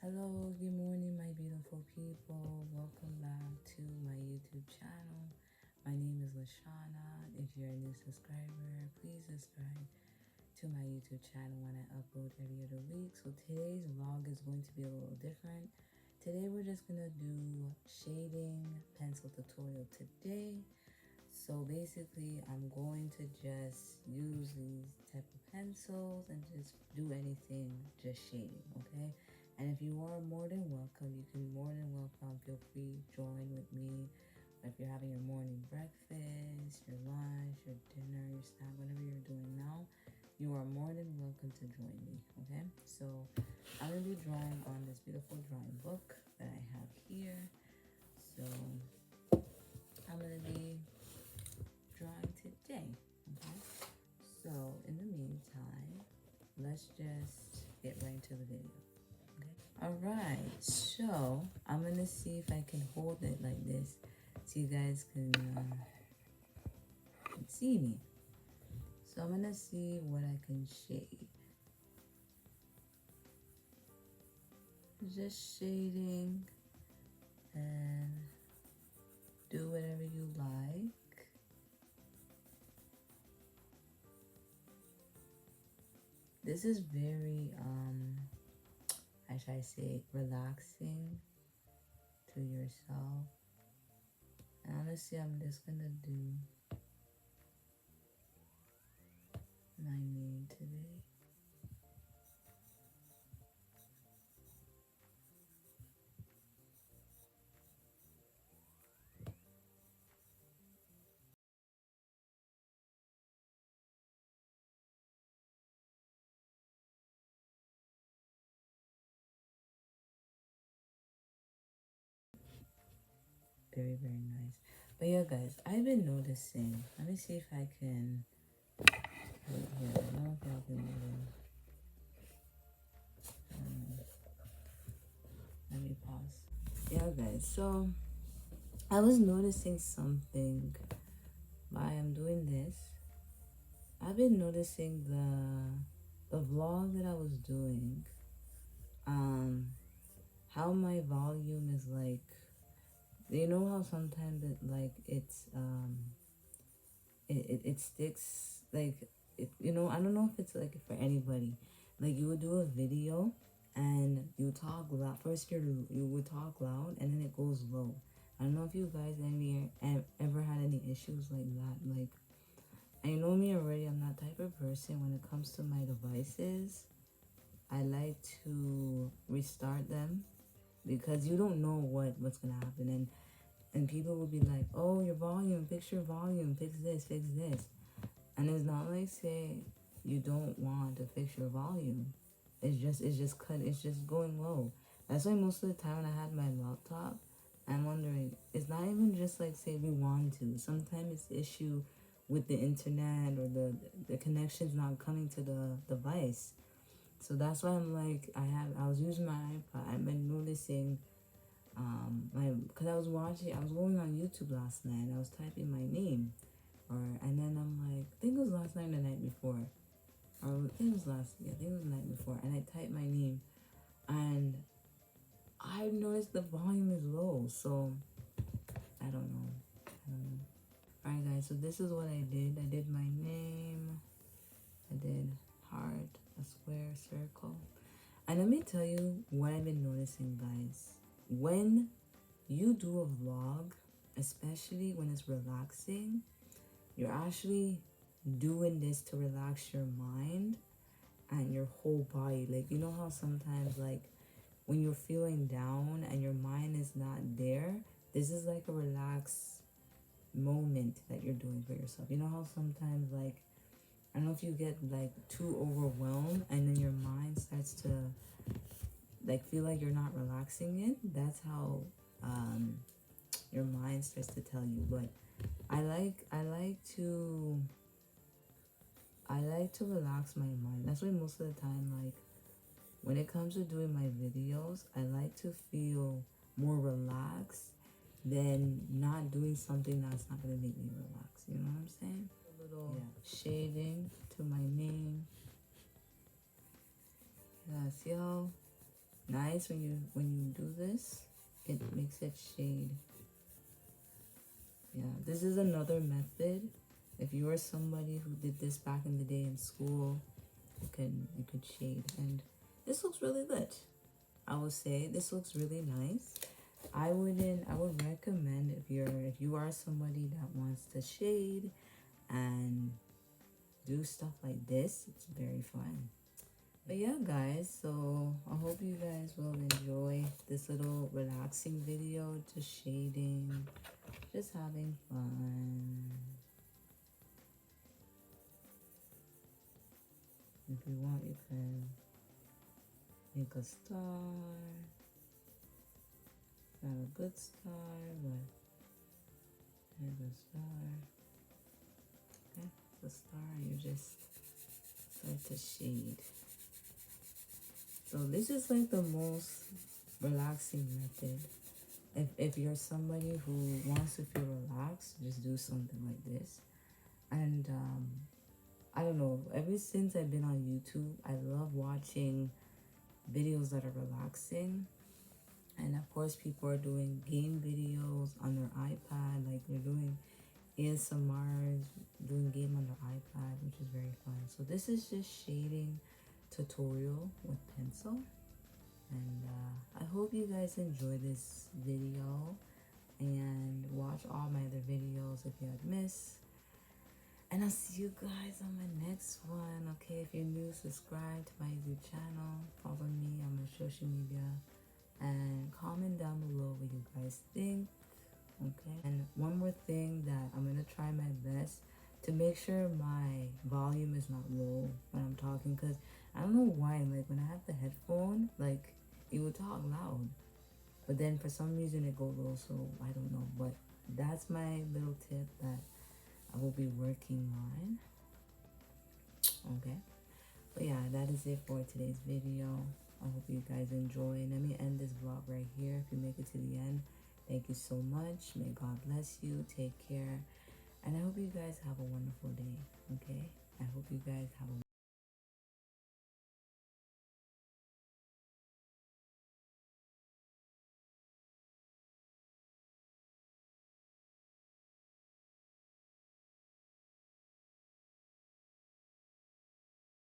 Hello, good morning, my beautiful people. Welcome back to my YouTube channel. My name is Lashana. If you're a new subscriber, please subscribe to my YouTube channel when I upload every other week. So today's vlog is going to be a little different. Today we're just gonna do shading pencil tutorial today. So basically I'm going to just use these type of pencils and just do anything, just shading, okay? And if you are more than welcome, you can more than welcome, feel free, join with me. If you're having your morning breakfast, your lunch, your dinner, your snack, whatever you're doing now, you are more than welcome to join me, okay? So I'm gonna be drawing on this beautiful drawing book that I have here. So I'm gonna be drawing today, okay? So in the meantime, let's just get right into the video. All right, so I'm gonna see if I can hold it like this so you guys can see me. So I'm gonna see what I can shade. Just shading and do whatever you like. This is very how should I say, relaxing to yourself. And honestly, I'm just gonna do my name today. Very, very nice. But yeah, guys, I've been noticing. Let me see if I can. Wait here. I don't know if y'all can really. Let me pause. Yeah, guys. So I was noticing something while I'm doing this. I've been noticing the vlog that I was doing. How my volume is like. You know how sometimes it sticks like I don't know if it's like for anybody, like you would do a video and you talk loud first, you would talk loud and then it goes low. I don't know if you guys ever had any issues like that. Like, I know me already, I'm that type of person. When it comes to my devices, I like to restart them because you don't know what's gonna happen. And people will be like, oh, your volume, fix your volume, fix this, fix this. And it's not like, say, you don't want to fix your volume. It's just going low. That's why most of the time when I had my laptop, I'm wondering, it's not even just like, say, we want to. Sometimes it's the issue with the internet or the connection's not coming to the device. So that's why I'm like, I was using my iPod. I've been noticing because I was going on YouTube last night and I was typing my name, and then I'm like, I think it was last night or the night before, or I think it was I think it was the night before, and I typed my name, and I noticed the volume is low, so I don't know. Alright, guys, so this is what I did. I did my name, I did heart, a square, circle, and let me tell you what I've been noticing, guys. When you do a vlog, especially when it's relaxing, you're actually doing this to relax your mind and your whole body. Like, you know how sometimes, like, when you're feeling down and your mind is not there, this is like a relaxed moment that you're doing for yourself. You know how sometimes, like, I don't know if you get like too overwhelmed and then your mind starts to like feel like you're not relaxing it. That's how your mind starts to tell you. But I like to relax my mind. That's why most of the time, like when it comes to doing my videos, I like to feel more relaxed than not doing something that's not gonna make me relax. You know what I'm saying? A little shading to my name. Yeah, see how nice when you do this. It makes it shade. Yeah, this is another method. If you are somebody who did this back in the day in school, you could shade, and this looks really good. I would say this looks really nice. I would recommend if you are somebody that wants to shade and do stuff like this, it's very fun. But yeah, guys, so I hope you guys will enjoy this little relaxing video, just shading, just having fun. If you want, you can make a star. Not a good star, but make a star. Okay, it's a star. You just start to shade. So this is like the most relaxing method. If you're somebody who wants to feel relaxed, just do something like this. And I don't know, ever since I've been on YouTube, I love watching videos that are relaxing. And of course, people are doing game videos on their iPad, like they're doing ASMRs, doing game on their iPad, which is very fun. So this is just shading tutorial with pencil. And I hope you guys enjoy this video and watch all my other videos if you had missed. And I'll see you guys on my next one. Okay, if you're new, subscribe to my YouTube channel. Follow me on my social media. And comment down below what you guys think. Okay, and one more thing that I'm going to try my best to make sure my volume is not low when I'm talking. Because I don't know why, like when I have the headphone, like it will talk loud. But then for some reason it goes low, so I don't know. But that's my little tip that I will be working on. Okay, but yeah, that is it for today's video. I hope you guys enjoy. Let me end this vlog right here. If you make it to the end, thank you so much. May God bless you. Take care. And I hope you guys have a wonderful day. Okay, I hope you guys have a